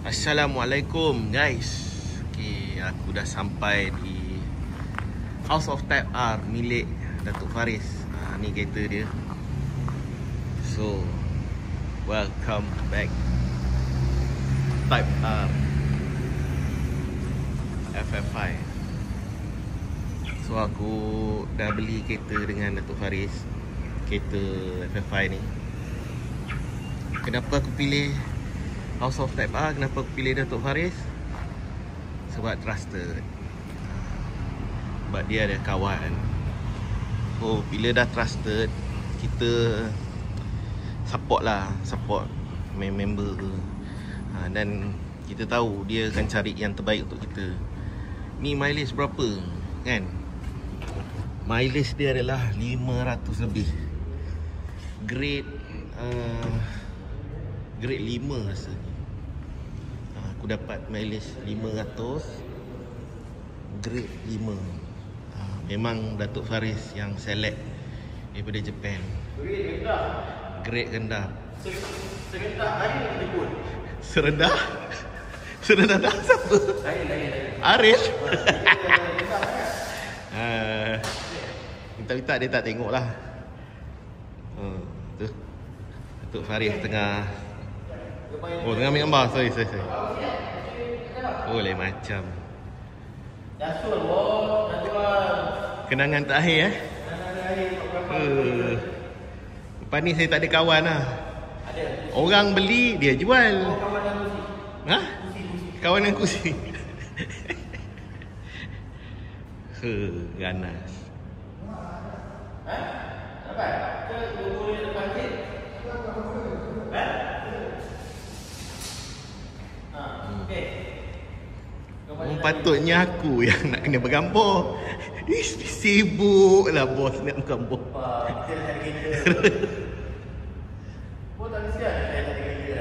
Assalamualaikum guys. Okay, aku dah sampai di House of Type R milik Datuk Faris. Ni kereta dia. So, welcome back Type R FF5. So, aku dah beli kereta dengan Datuk Faris, kereta FF5 ni. Kenapa aku pilih House of Type R? Kenapa aku pilih Datuk Faris? Sebab trusted. Sebab dia ada kawan. So bila dah trusted, kita support lah, support member ke. Dan kita tahu dia akan cari yang terbaik untuk kita. Ni mileage berapa kan? Mileage dia adalah 500 lebih. Grade Grade 5 rasa ni. Aku dapat mileage 500, Grade 5. Memang Datuk Faris yang select daripada Japan. Grade rendah. Grade rendah. Serendah hari ni pun. Serendah? Serendah dah siapa? Arif. Minta-minta dia tak tengok lah. Tu Datuk Faris tengah tengah ambil gambar. Sorry. Oh, lain macam. Kenangan terakhir lepas ni saya tak ada kawan lah. Orang beli, dia jual. Kawan yang kursi. Ganas. Patutnya aku yang nak kena bergambar. Sibuk lah bos nak bergambar. Kita dah ada kereta. Bos tak kesian saya tak ada kereta.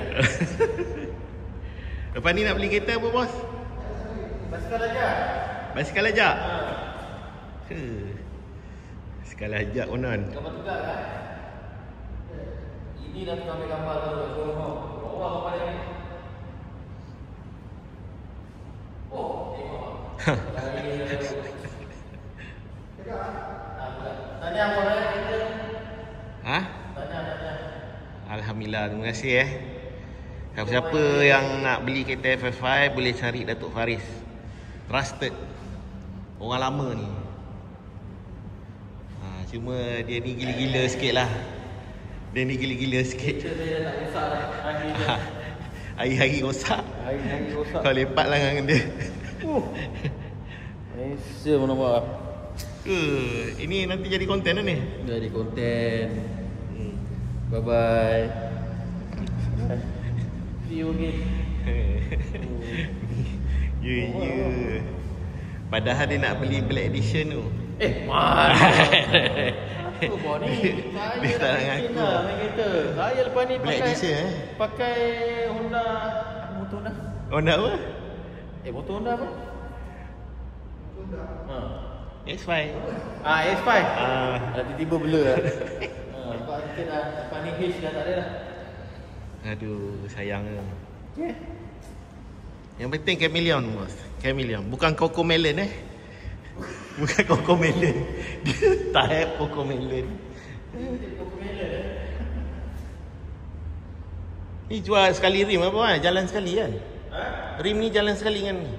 Lepas ni nak beli kereta apa bos? Basikal aja. Basikal aja? Basikal aja konon. Gambar tegak lah. Ini dah tengah ambil gambar tu kat Johor. Bawah apa dia ni? Tanya apa dah kita? Tanya. Alhamdulillah, terima kasih Siapa-siapa yang nak beli kereta FF5 boleh cari Datuk Faris. Trusted. Orang lama ni. Cuma dia ni gila-gila sikit lah. Kereta saya tak rosak dah. Hari-hari rosak. Kau lepak lah dengan dia. Malaysia mana buat. Ini nanti jadi konten lah ni. Jadi konten. Bye bye. See you again. Ya. Padahal dia nak beli Black Edition tu. Mana? Aku bawa ni. Dia tak nak ngaku. Main kereta. Saya lepas ni Black Edition pakai Honda. Motor Honda. Honda apa? Motor Honda apa? S5. S5. Dah tiba-tiba blur lah. Sebab kita dah lepas ni H dah tak ada dah. Aduh, sayang Yang penting Chameleon bos. Chameleon, bukan Cocomelon Bukan Cocomelon. Dia type Cocomelon. Ni jual sekali rim apa kan? Jalan sekali kan? Rim ni jalan sekali kan ni?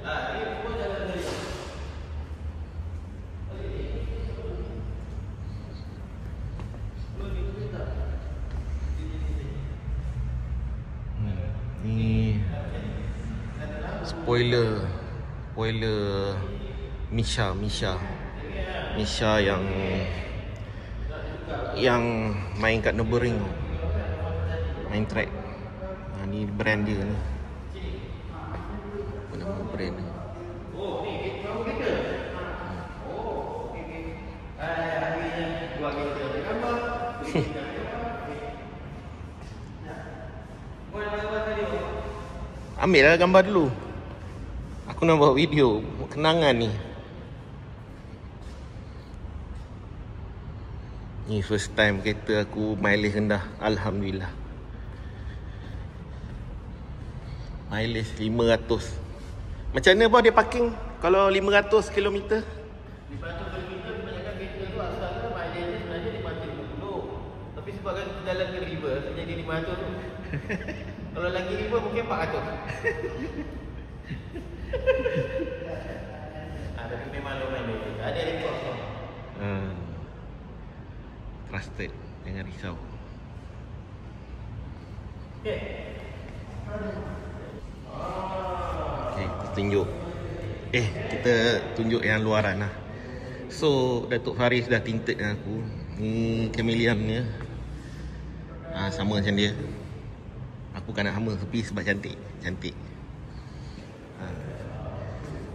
Ni spoiler Misha yang main kat Nürburgring, main track. Ni brand dia ni. Apa nama brand ni? Ambil lah gambar dulu. Aku nak buat video kenangan ni. Ni first time kereta aku mileage rendah. Alhamdulillah. Mileage 500. Macam mana bos dia parking kalau 500 km? 500 km kebanyakan kereta tu asalnya mileage dia sebenarnya 550. Tapi sebabkan kita jalan ke river jadi 500 tu. Kalau lagi river mungkin 400. Tapi memang low mileage. Ada rekod tu. Trusted, jangan risau. Okey. Okay, kita tunjuk. Kita tunjuk yang luaran lah. So, Datuk Faris dah tinted dengan aku. Ni chameleon dia. Sama macam dia. Aku kan nak sama tapi sebab cantik. Cantik.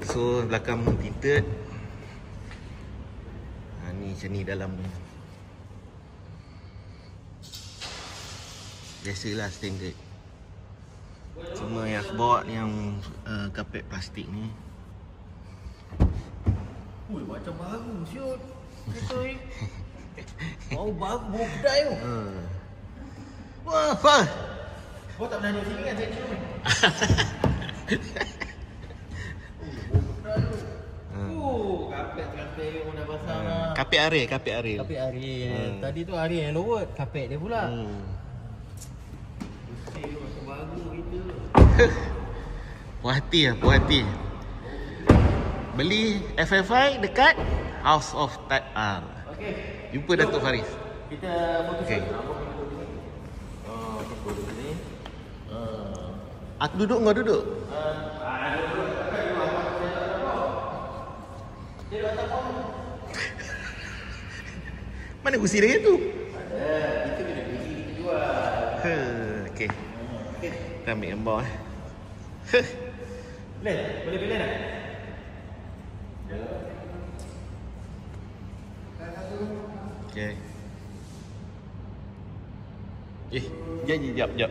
So, belakang tinted. Ni macam ni dalam ni. Biasalah standard. Cuma yang aku bawa ni yang kapet plastik ni. Ui, macam baru siut. Kereta ni. Mau baru bodai tu. Wah, Fah. Kau tak pernah duduk sini kan saya cium ni. Kapet pun dah pasang lah. Kapet Ariel. Kapet Ariel. Tadi tu Ariel yang lower, kapet dia pula. Macam baru kita. Puas hati lah, puas hati. Beli FFI dekat House of Type R. Okey. Jumpa Datuk Faris. Kita foto Okey. Apa duduk sini? Aku duduk, kau duduk. Mana kursi dia tu? Ada. Itu kena beli, kita jual. Okey. Kita ambil gambar Boleh pilih tak? Okey. Jap.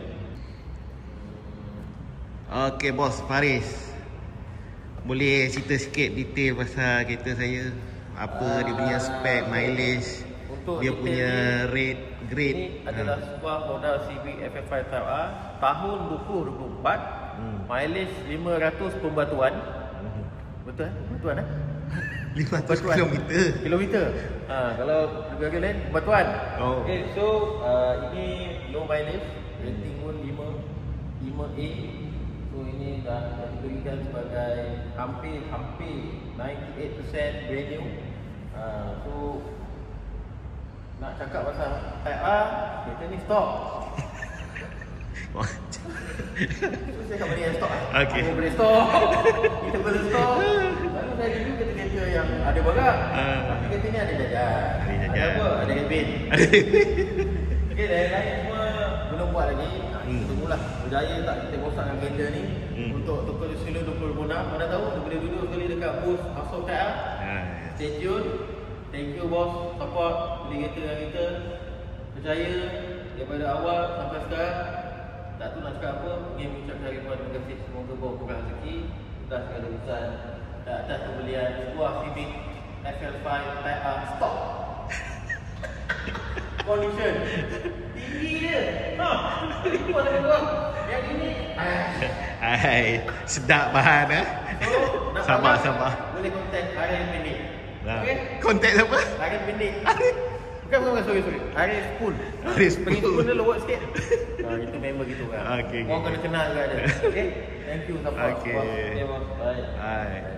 Okey bos Faris. Boleh cerita sikit detail pasal kereta saya? Apa dia punya spek, mileage, dia punya rate, grade. Ini adalah sebuah modal Civic FFI Type R tahun 2024. Mileage 500 pembatuan. Betul eh? Pembatuan eh? 500 kilometer. Kilometer. Kalau lebih lain pembatuan. Okay, so ini low mileage, rating pun 5A. So ini dah diberikan sebagai hampir 98% brand new. So nak cakap pasal Type R, kereta ni stok. Saya tak boleh stok. Okey. Aku boleh stok. Kita boleh stok. Lalu saya review kereta-kereta yang ada barang. Tapi kereta ni ada jajan. Ada apa? Ada cabin. Okey, lain-lain semua belum buat lagi. Kita tunggulah. Berjaya tak kita rosakkan kereta ni untuk toko Silo 2026. Mana tahu kita boleh duduk sekali dekat booth House of Type R. Stay tune. Thank you bos, support beli kereta dengan kita. Percaya daripada awal sampai sekarang. Tak tahu nak cakap apa. Ingin mengucapkan ribuan terima kasih. Semoga bawa kurang rezeki. Sudah segala urusan atas pembelian sebuah Civic FL5 Type R stock. Condition tinggi dia. Itu ada dua. Yang ini sedap bahan So, sabar. boleh kontak Ariel pendek. Okay? Kontak siapa? Ariel pendek. Bukan, sorry. Ariel Spoon. Ariel Spoon. Pergi Spoon dia lowot sikit. Itu member gitu kan. Okay. Orang kena kenal juga ada. Okay? Thank you support. Okay. Bye. Bye.